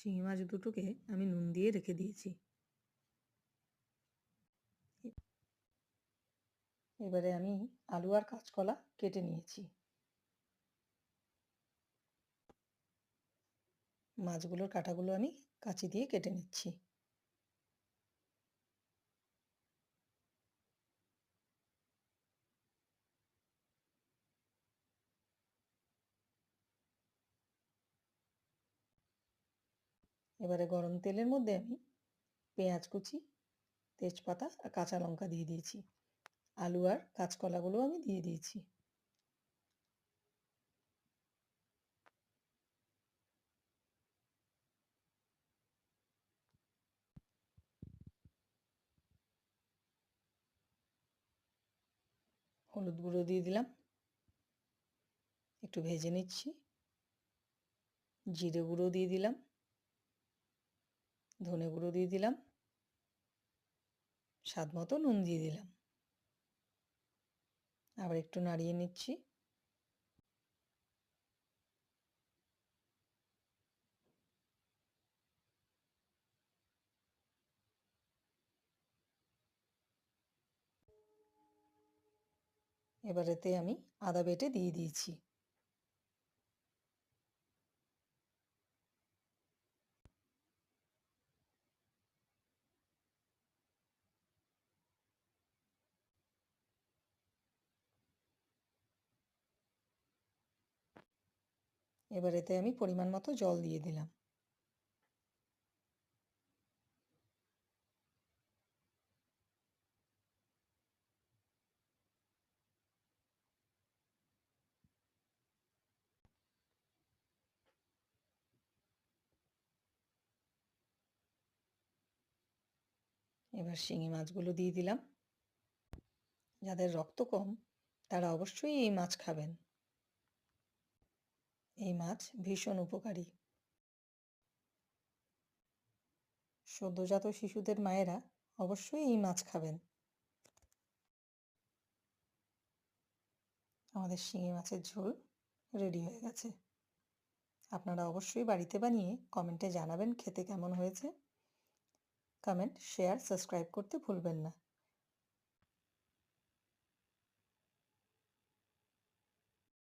শিঙি মাছ দুটোকে আমি নুন দিয়ে রেখে দিয়েছি। এবারে আমি আলু আর কাঁচকলা কেটে নিয়েছি। মাছগুলোর কাঁটাগুলো আমি কাঁচি দিয়ে কেটে নিচ্ছি। এবারে গরম তেলের মধ্যে আমি পেঁয়াজ কুচি, তেজপাতা আর কাঁচা লঙ্কা দিয়ে দিয়েছি। আলু আর কাঁচকলাগুলো আমি দিয়ে দিয়েছি। হলুদ গুঁড়ো দিয়ে দিলাম, একটু ভেজে নিচ্ছি। জিরে গুঁড়ো দিয়ে দিলাম, ধনে গুঁড়ো দিয়ে দিলাম, স্বাদ মতো নুন দিয়ে দিলাম। আবার একটু নাড়িয়ে নিচ্ছি। এবার এতে আমি আদা বেটে দিয়ে দিয়েছি। এবার এতে আমি পরিমাণ মতো জল দিয়ে দিলাম। এবার শিঙি মাছগুলো দিয়ে দিলাম। যাদের রক্ত কম তারা অবশ্যই এই মাছ খাবেন। এই মাছ ভীষণ উপকারী। সদ্যজাত শিশুদের মায়েরা অবশ্যই এই মাছ খাবেন। আমাদের শিঙি মাছের ঝোল রেডি হয়ে গেছে। আপনারা অবশ্যই বাড়িতে বানিয়ে কমেন্টে জানাবেন খেতে কেমন হয়েছে। কমেন্ট, শেয়ার, সাবস্ক্রাইব করতে ভুলবেন না।